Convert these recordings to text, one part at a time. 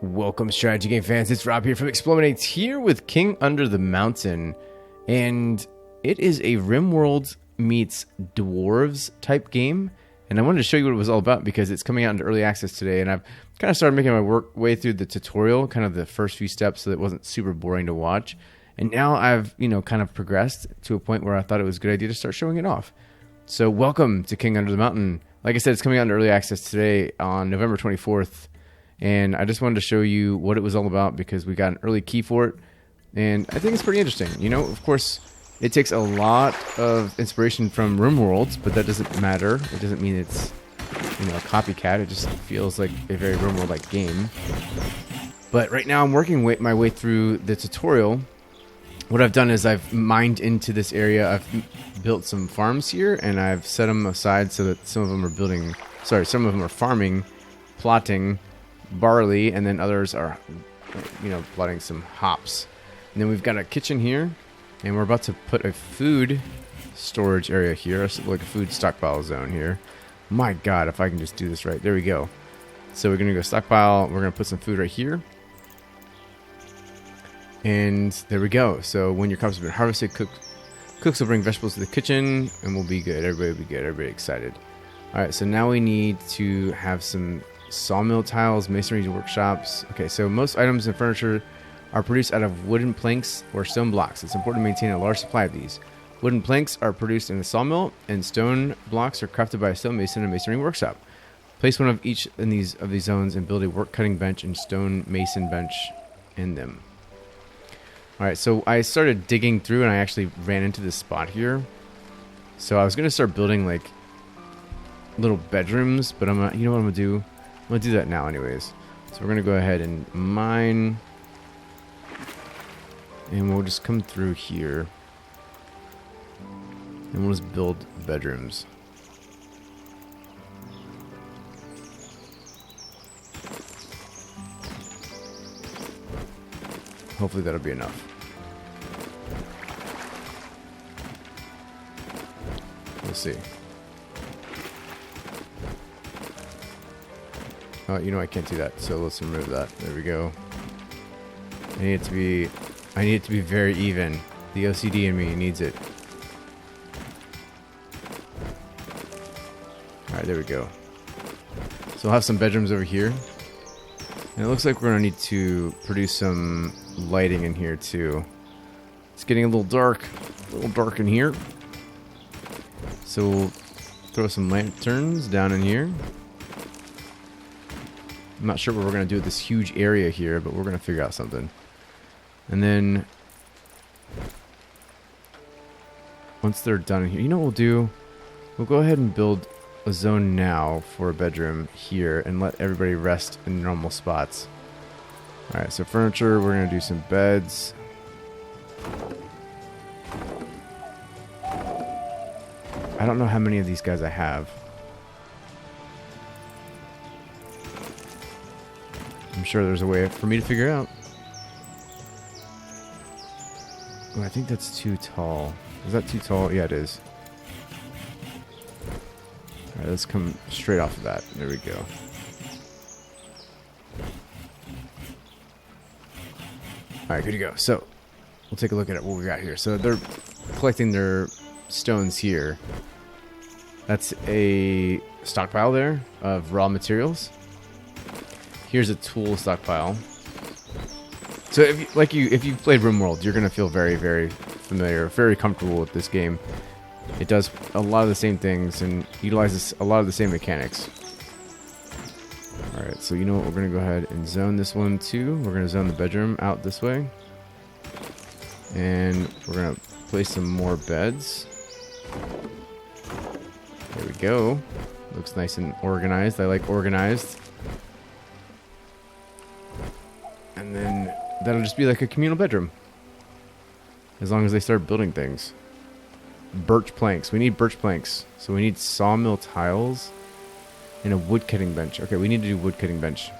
Welcome, strategy game fans. It's Rob here from eXplore here with King Under the Mountain, and it is a Rimworld meets Dwarves type game. And I wanted to show you what it was all about because it's coming out into early access today, and I've kind of started making my way through the tutorial, kind of the first few steps, so that it wasn't super boring to watch. And now I've, kind of progressed to a point where I thought it was a good idea to start showing it off. So welcome to King Under the Mountain. Like I said, it's coming out into early access today on November 24th. And I just wanted to show you what it was all about because we got an early key for it. And I think it's pretty interesting. Of course, it takes a lot of inspiration from Rimworld, but that doesn't matter. It doesn't mean it's, a copycat. It just feels like a very Rimworld-like game. But right now I'm working my way through the tutorial. What I've done is I've mined into this area. I've built some farms here, and I've set them aside so that some of them are farming, plotting barley, and then others are, plotting some hops. And then we've got a kitchen here, and we're about to put a food storage area here, like a food stockpile zone here. My God, if I can just do this right. There we go. So we're going to go stockpile. We're going to put some food right here. And there we go. So when your crops have been harvested, cooks will bring vegetables to the kitchen, and we'll be good. Everybody will be good. Everybody excited. All right, so now we need to have some sawmill tiles, masonry workshops. Okay, so most items and furniture are produced out of wooden planks or stone blocks. It's important to maintain a large supply of these. Wooden planks are produced in the sawmill, and stone blocks are crafted by a stonemason in a masonry workshop. Place one of each in these zones and build a work cutting bench and stone mason bench in them. All right, so I started digging through, and I actually ran into this spot here. So I was gonna start building like little bedrooms, but I'm gonna, you know what I'm gonna do? I'm going to do that now anyways. So we're going to go ahead and mine. And we'll just come through here. And we'll just build bedrooms. Hopefully that'll be enough. We'll see. Oh, I can't do that, so let's remove that. There we go. I need it to be very even. The OCD in me needs it. Alright, there we go. So we'll have some bedrooms over here. And it looks like we're going to need to produce some lighting in here too. It's getting a little dark in here. So we'll throw some lanterns down in here. I'm not sure what we're going to do with this huge area here, but we're going to figure out something. And then, once they're done in here, you know what we'll do? We'll go ahead and build a zone now for a bedroom here and let everybody rest in normal spots. Alright, so furniture, we're going to do some beds. I don't know how many of these guys I have. I'm sure there's a way for me to figure out. Oh, I think that's too tall. Is that too tall? Yeah, it is. Alright, let's come straight off of that. There we go. Alright, good to go. So, we'll take a look at what we got here. So, they're collecting their stones here. That's a stockpile there of raw materials. Here's a tool stockpile. So if you've played Rimworld, you're gonna feel very, very familiar, very comfortable with this game. It does a lot of the same things and utilizes a lot of the same mechanics. Alright, so you know what, we're gonna go ahead and zone this one too. We're gonna zone the bedroom out this way. And we're gonna place some more beds. There we go. Looks nice and organized. I like organized. And then that'll just be like a communal bedroom. As long as they start building things. Birch planks. We need birch planks. So we need sawmill tiles and a wood cutting bench. Okay, we need to do wood cutting bench.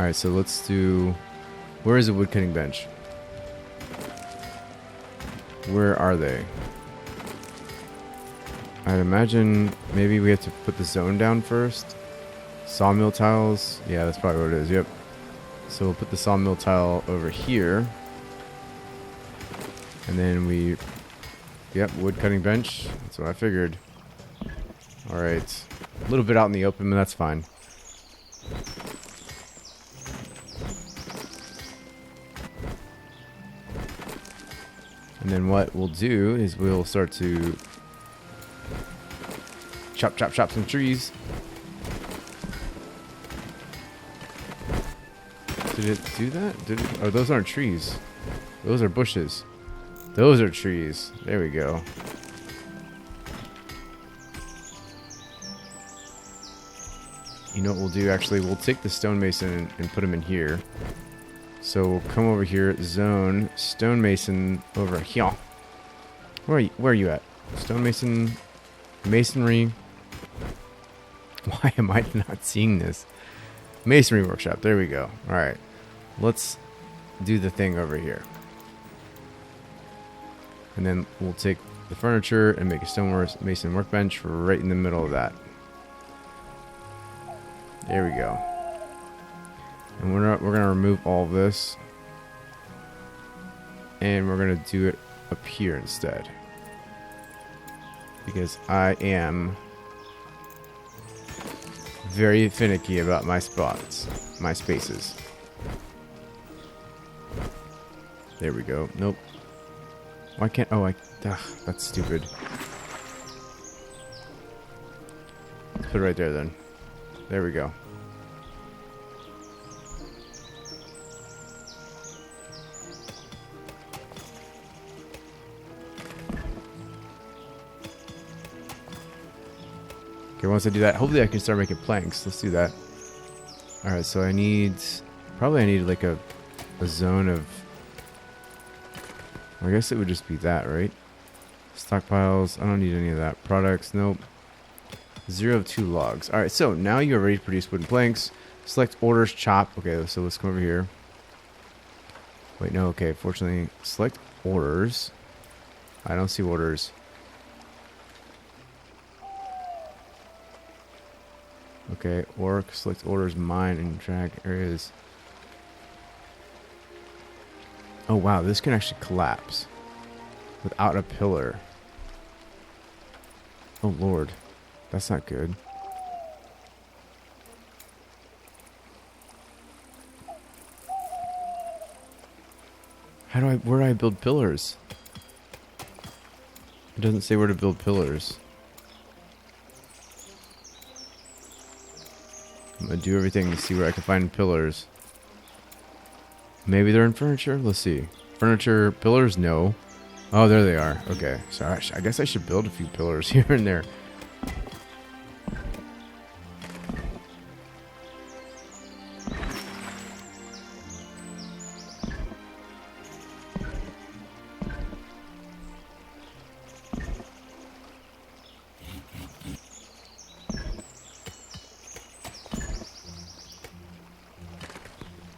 Alright, so let's do... Where is a wood cutting bench? Where are they? I'd imagine maybe we have to put the zone down first. Sawmill tiles. Yeah, that's probably what it is. Yep. So we'll put the sawmill tile over here. And then we... Yep, wood cutting bench. That's what I figured. Alright. A little bit out in the open, but that's fine. And then what we'll do is we'll start to chop some trees. Did it do that? Did it? Oh, those aren't trees. Those are bushes. Those are trees. There we go. You know what we'll do? Actually, we'll take the stonemason and put him in here. So we'll come over here, zone, stonemason over here. Where are you at? Stonemason, masonry. Why am I not seeing this? Masonry workshop. There we go. All right. Let's do the thing over here. And then we'll take the furniture and make a stonemason workbench right in the middle of that. There we go. And we're gonna remove all of this, and we're gonna do it up here instead, because I am very finicky about my spots, my spaces. There we go. Nope. Why can't? Oh, that's stupid. Let's put it right there then. There we go. Okay, once I do that, hopefully I can start making planks. Let's do that. Alright, so I need like a zone of... I guess it would just be that, right? Stockpiles, I don't need any of that. Products, nope. 0 of 2 logs. Alright, so now you are ready to produce wooden planks. Select orders, chop. Okay, so let's come over here. Wait, no, okay, fortunately, select orders. I don't see orders. Okay, work, select orders, mine, and drag areas. Oh wow, this can actually collapse without a pillar. Oh lord, that's not good. Where do I build pillars? It doesn't say where to build pillars. I'm gonna do everything to see where I can find pillars. Maybe they're in furniture? Let's see. Furniture, pillars? No. Oh, there they are. Okay. So I guess I should build a few pillars here and there.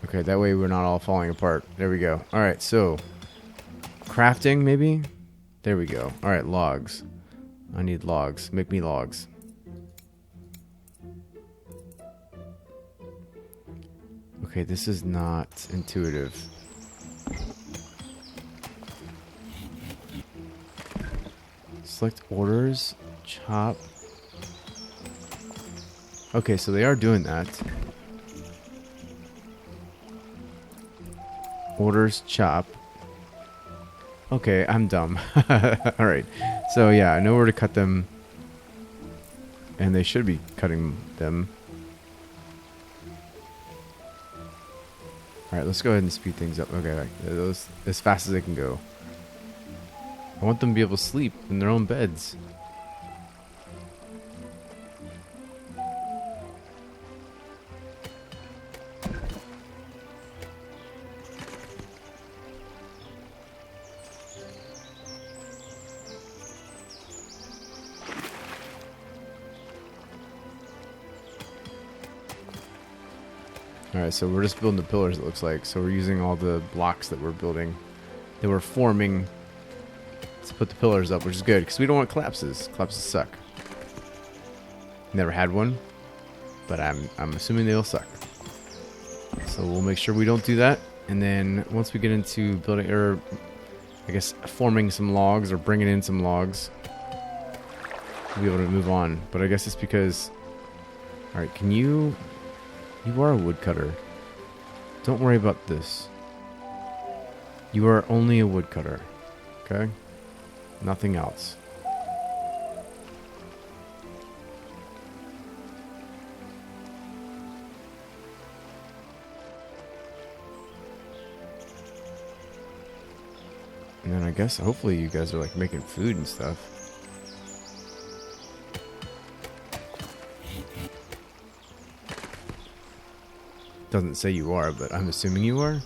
Okay, that way we're not all falling apart. There we go. Alright, so crafting, maybe? There we go. Alright, logs. I need logs. Make me logs. Okay, this is not intuitive. Select orders. Chop. Okay, so they are doing that. Orders, chop. Okay, I'm dumb. Alright. So yeah, I know where to cut them. And they should be cutting them. Alright, let's go ahead and speed things up. Okay, like those as fast as they can go. I want them to be able to sleep in their own beds. Alright, so we're just building the pillars, it looks like. So we're using all the blocks that we're building, that we're forming Let's put the pillars up, which is good, because we don't want collapses. Collapses suck. Never had one, but I'm assuming they'll suck. So we'll make sure we don't do that. And then once we get into building, or I guess forming some logs or bringing in some logs, we'll be able to move on. But I guess it's because... Alright, can you... You are a woodcutter. Don't worry about this. You are only a woodcutter. Okay? Nothing else. And then I guess hopefully you guys are like making food and stuff. Doesn't say you are, but I'm assuming you are.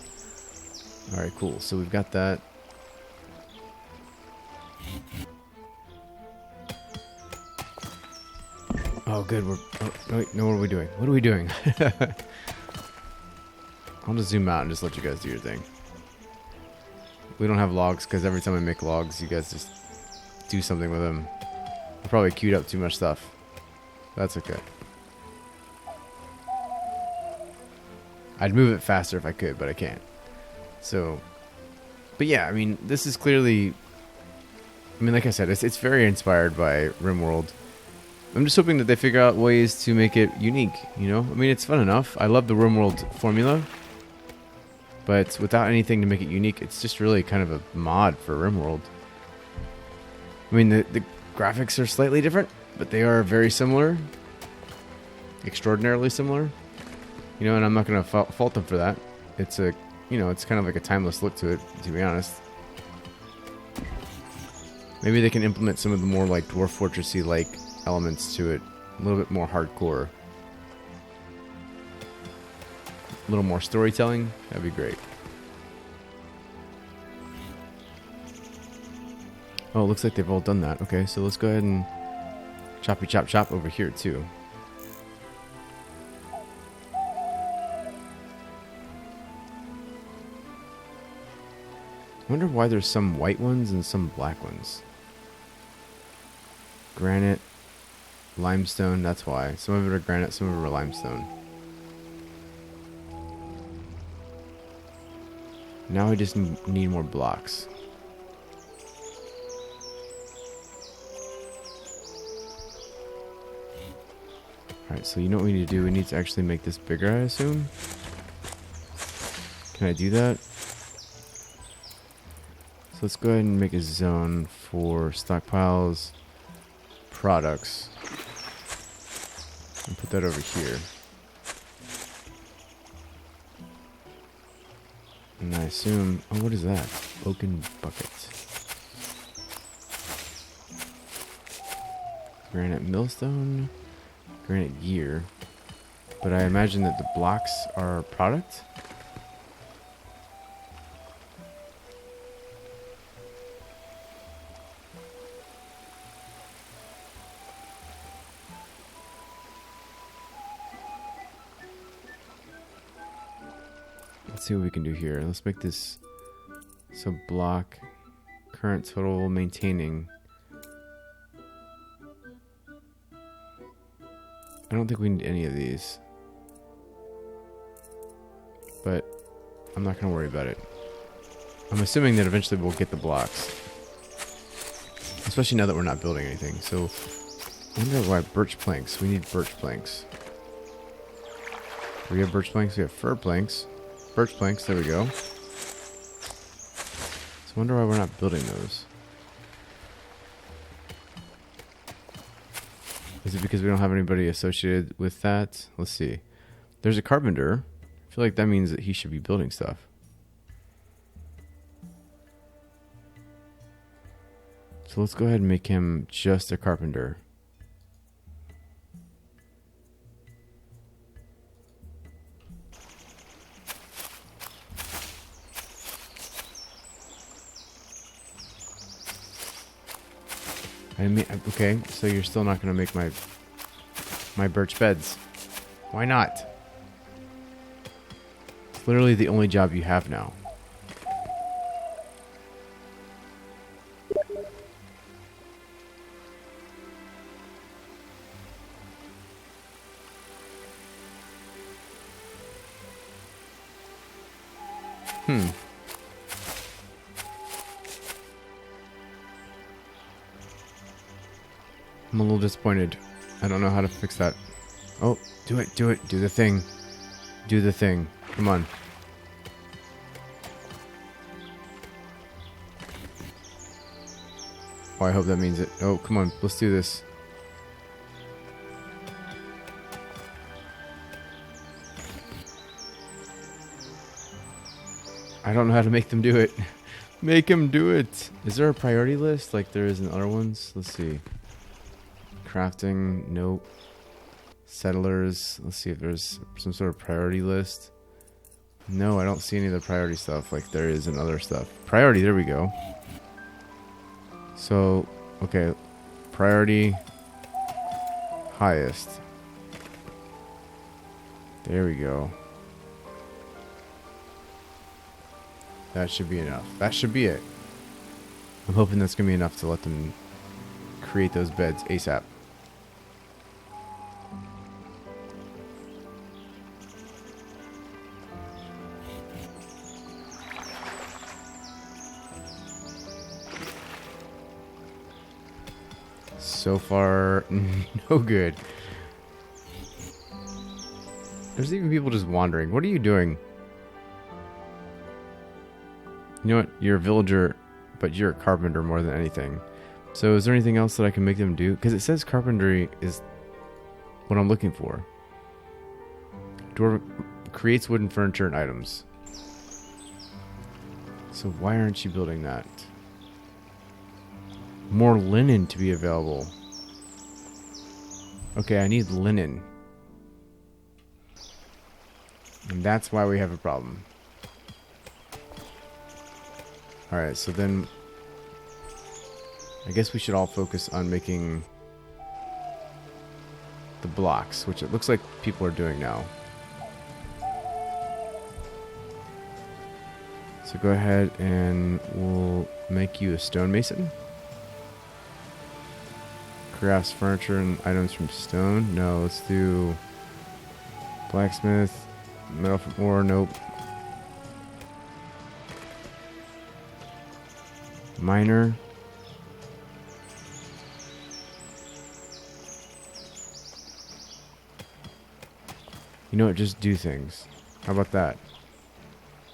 Alright, cool. So we've got that. Oh, good. We're... Oh, wait, no, what are we doing? What are we doing? I'll just zoom out and just let you guys do your thing. We don't have logs because every time I make logs, you guys just do something with them. I probably queued up too much stuff. That's okay. I'd move it faster if I could, but I can't. So, but yeah, I mean, this is clearly... I mean, like I said, it's very inspired by Rimworld. I'm just hoping that they figure out ways to make it unique, you know? I mean, it's fun enough. I love the Rimworld formula. But without anything to make it unique, it's just really kind of a mod for Rimworld. I mean, the graphics are slightly different, but they are very similar. Extraordinarily similar. You know, and I'm not going to fault them for that. It's a, you know, it's kind of like a timeless look to it, to be honest. Maybe they can implement some of the more like Dwarf Fortressy-like elements to it. A little bit more hardcore. A little more storytelling, that'd be great. Oh, it looks like they've all done that. Okay, so let's go ahead and choppy chop chop over here too. I wonder why there's some white ones and some black ones. Granite, limestone, that's why. Some of it are granite, some of it are limestone. Now I just need more blocks. Alright, so you know what we need to do? We need to actually make this bigger, I assume? Can I do that? So let's go ahead and make a zone for stockpiles, products. And put that over here. And I assume... Oh, what is that? Oaken bucket. Granite millstone. Granite gear. But I imagine that the blocks are product? Let's see what we can do here. Let's make this so block current total maintaining. I don't think we need any of these, but I'm not gonna worry about it. I'm assuming that eventually we'll get the blocks, especially now that we're not building anything. So I wonder why birch planks. We need birch planks. Do we have birch planks? We have fir planks. Birch planks, there we go. So I wonder why we're not building those. Is it because we don't have anybody associated with that? Let's see. There's a carpenter. I feel like that means that he should be building stuff. So let's go ahead and make him just a carpenter. I mean, okay, so you're still not going to make my birch beds. Why not? It's literally the only job you have now. I'm a little disappointed. I don't know how to fix that. Oh, do it, do it, do the thing. Do the thing. Come on. Oh, I hope that means it. Oh, come on, let's do this. I don't know how to make them do it. Make them do it. Is there a priority list like there is in other ones? Let's see. Crafting, nope. Settlers, let's see if there's some sort of priority list. No, I don't see any of the priority stuff like there is in other stuff. Priority, there we go. So, okay. Priority, highest. There we go. That should be enough. That should be it. I'm hoping that's going to be enough to let them create those beds ASAP. So far, no good. There's even people just wandering. What are you doing? You know what? You're a villager, but you're a carpenter more than anything. So is there anything else that I can make them do? Because it says carpentry is what I'm looking for. Dwarf creates wooden furniture and items. So why aren't you building that? More linen to be available. Okay, I need linen. And that's why we have a problem. Alright, so then I guess we should all focus on making the blocks, which it looks like people are doing now. So go ahead and we'll make you a stonemason. Crafts furniture and items from stone. No, let's do blacksmith, metal from ore, nope. Miner. You know what? Just do things. How about that?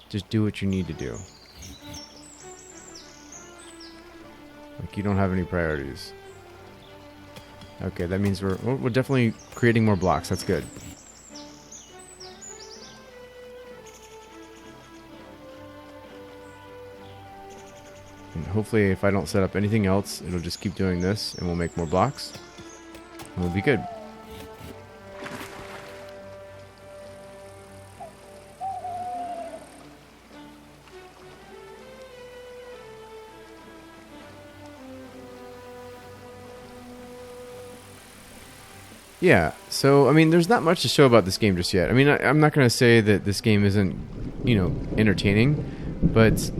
Just do what you need to do. Like you don't have any priorities. Okay, that means we're definitely creating more blocks. That's good. And hopefully if I don't set up anything else, it'll just keep doing this and we'll make more blocks. And we'll be good. Yeah, so, I mean, there's not much to show about this game just yet. I mean, I'm not going to say that this game isn't, you know, entertaining, but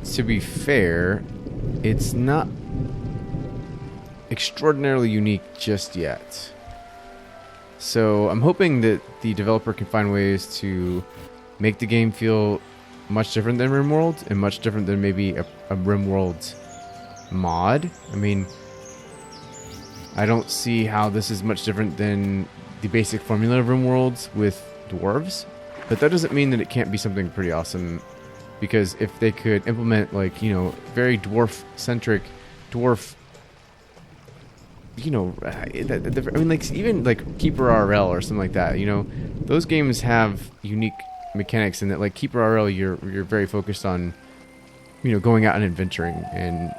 to be fair, it's not extraordinarily unique just yet. So I'm hoping that the developer can find ways to make the game feel much different than Rimworld and much different than maybe a Rimworld mod. I mean, I don't see how this is much different than the basic formula of Rimworld with dwarves, but that doesn't mean that it can't be something pretty awesome, because if they could implement, like, you know, very dwarf-centric, you know, I mean, like, even like Keeper RL or something like that, you know, those games have unique mechanics in that, like Keeper RL, you're very focused on, you know, going out and adventuring, and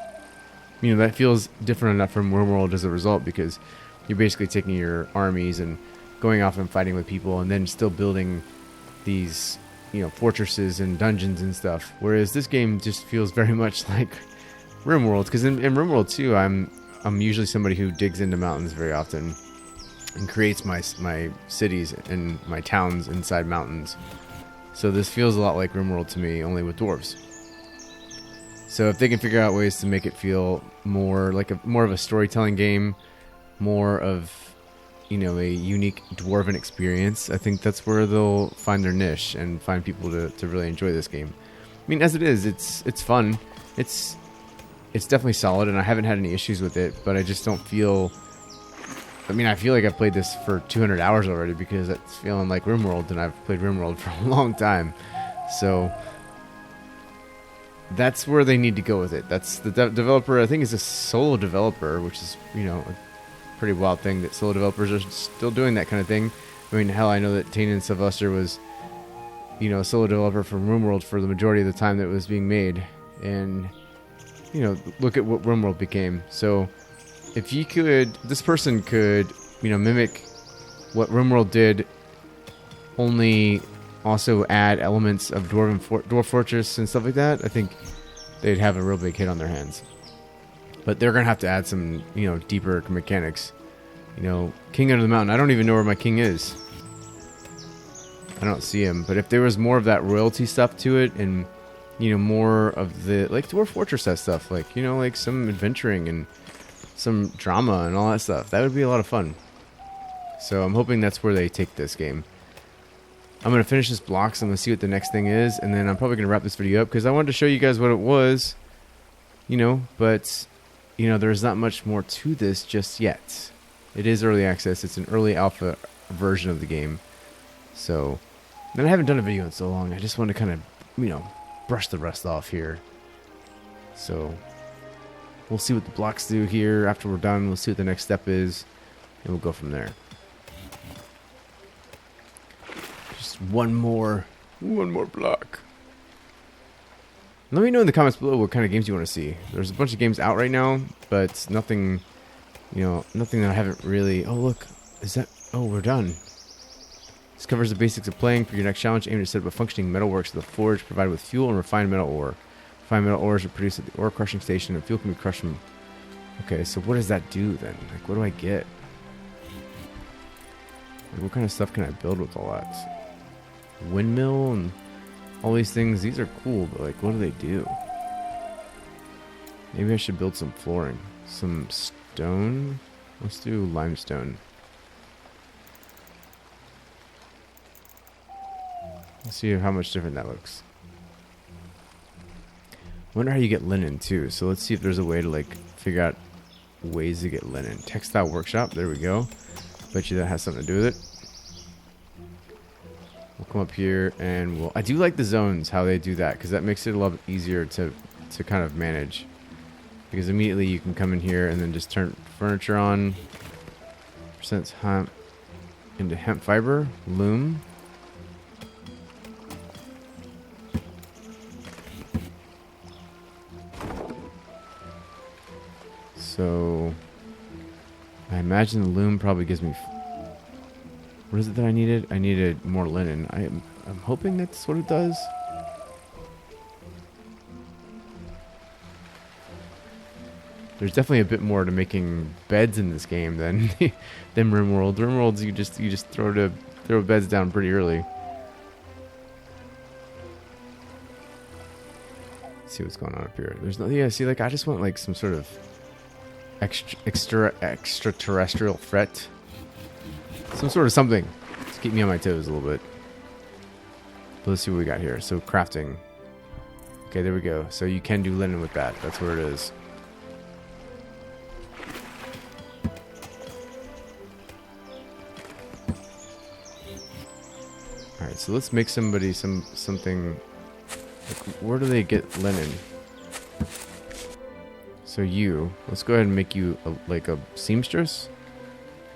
you know, that feels different enough from Rimworld as a result, because you're basically taking your armies and going off and fighting with people and then still building these, you know, fortresses and dungeons and stuff. Whereas this game just feels very much like Rimworld, because in Rimworld too, I'm usually somebody who digs into mountains very often and creates my cities and my towns inside mountains. So this feels a lot like Rimworld to me, only with dwarves. So if they can figure out ways to make it feel more like more of a storytelling game, more of, you know, a unique dwarven experience, I think that's where they'll find their niche and find people to really enjoy this game. mean, as it is, it's fun. It's definitely solid, and I haven't had any issues with it. But I just don't feel. I mean, I feel like I've played this for 200 hours already because it's feeling like Rimworld, and I've played Rimworld for a long time. So that's where they need to go with it. That's the developer. I think is a solo developer, which is a pretty wild thing that solo developers are still doing that kind of thing. I mean, hell, I know that Tannen Sylvester was a solo developer from Rimworld for the majority of the time that it was being made, and look at what Rimworld became. So if you could, this person could mimic what Rimworld did, only also add elements of Dwarf Fortress and stuff like that, I think they'd have a real big hit on their hands. But they're going to have to add some, deeper mechanics. King Under the Mountain, I don't even know where my king is. I don't see him. But if there was more of that royalty stuff to it, and, more of the, like Dwarf Fortress has stuff, like, like some adventuring and some drama and all that stuff, that would be a lot of fun. So I'm hoping that's where they take this game. I'm going to finish this block, so I'm going to see what the next thing is, and then I'm probably going to wrap this video up, because I wanted to show you guys what it was, but, there's not much more to this just yet. It is early access. It's an early alpha version of the game. So, then I haven't done a video in so long. I just want to kind of, brush the rust off here. So, we'll see what the blocks do here. After we're done, we'll see what the next step is, and we'll go from there. One more block. Let me know in the comments below what kind of games you want to see. There's a bunch of games out right now, but nothing, nothing that I haven't really. Oh, look, is that? Oh, we're done. This covers the basics of playing. For your next challenge, aim to set up a functioning metalworks with a forge provided with fuel and refined metal ore. Refined metal ores are produced at the ore crushing station, and fuel can be crushed from. Okay, so what does that do then? Like, what do I get? Like, what kind of stuff can I build with all that? Windmill and all these things. These are cool, but like, what do they do? Maybe I should build some flooring. Some stone. Let's do limestone. Let's see how much different that looks. Wonder how you get linen too. So let's see if there's a way to like figure out ways to get linen. Textile workshop. There we go. Bet you that has something to do with it. We'll come up here and I do like the zones, how they do that, because that makes it a lot easier to kind of manage. Because immediately you can come in here and then just turn furniture on. Percent hemp into hemp fiber, loom. So I imagine the loom probably gives me. What is it that I needed? I needed more linen. I'm hoping that's what it does. There's definitely a bit more to making beds in this game than Rimworld. Rimworld's you just throw beds down pretty early. Let's see what's going on up here. There's nothing. Yeah, see, like I just want like some sort of extraterrestrial threat. Some sort of something to keep me on my toes a little bit. But let's see what we got here. So crafting. Okay, there we go. So you can do linen with that. That's where it is. Alright, so let's make somebody something. Like, where do they get linen? So let's go ahead and make you like a seamstress.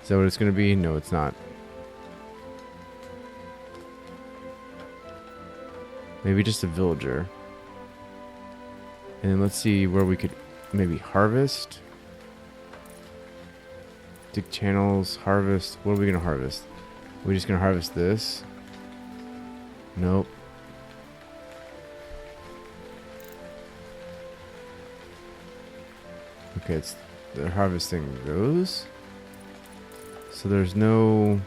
Is that what it's going to be? No, it's not. Maybe just a villager. And then let's see where we could maybe harvest. Dig channels, harvest. What are we going to harvest? Are we just going to harvest this? Nope. Okay, they're harvesting those. So there's no.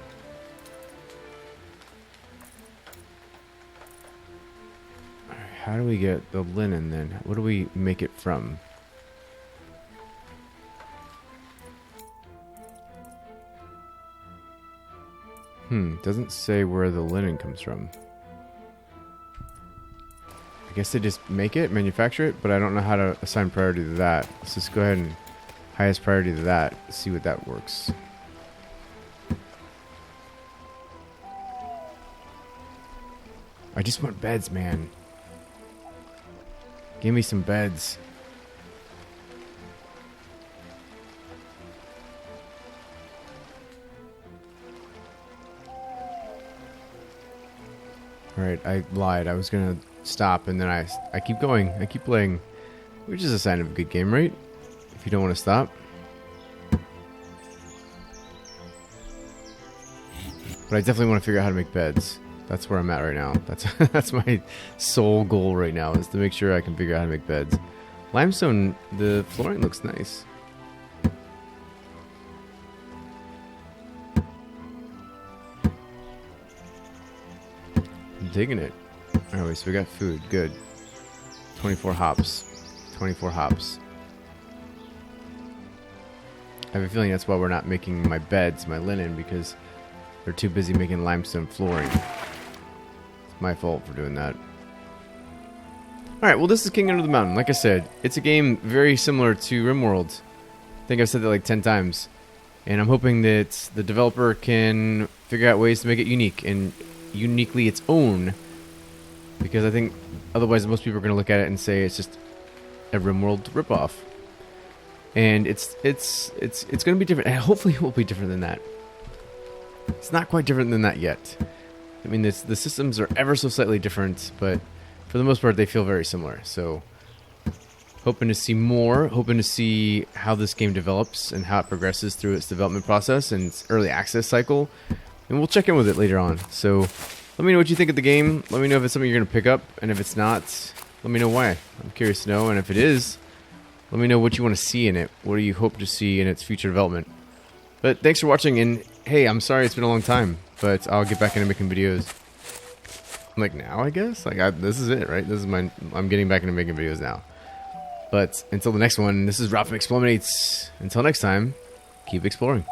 How do we get the linen then? What do we make it from? Doesn't say where the linen comes from. I guess they just make it, manufacture it, but I don't know how to assign priority to that. Let's just go ahead and highest priority to that. See what that works. I just want beds, man. Give me some beds. Alright, I lied. I was gonna stop and then I keep going. I keep playing. Which is a sign of a good game, right? If you don't want to stop. But I definitely want to figure out how to make beds. That's where I'm at right now. That's my sole goal right now, is to make sure I can figure out how to make beds. Limestone, the flooring looks nice. I'm digging it. Alright, so we got food. Good. 24 hops. 24 hops. I have a feeling that's why we're not making my beds, my linen, because they're too busy making limestone flooring. My fault for doing that. Alright, well, this is King Under the Mountain. Like I said, it's a game very similar to Rimworld. I think I've said that like 10 times. And I'm hoping that the developer can figure out ways to make it unique and uniquely its own. Because I think otherwise most people are going to look at it and say it's just a Rimworld ripoff. And it's going to be different. And hopefully it will be different than that. It's not quite different than that yet. I mean, the systems are ever so slightly different, but for the most part, they feel very similar. So, hoping to see more, hoping to see how this game develops and how it progresses through its development process and its early access cycle. And we'll check in with it later on. So, let me know what you think of the game. Let me know if it's something you're going to pick up. And if it's not, let me know why. I'm curious to know. And if it is, let me know what you want to see in it. What do you hope to see in its future development? But thanks for watching. And hey, I'm sorry it's been a long time. But I'll get back into making videos. Like now, I guess? Like, this is it, right? This is I'm getting back into making videos now. But until the next one, this is Rob from eXplore. Until next time, keep exploring.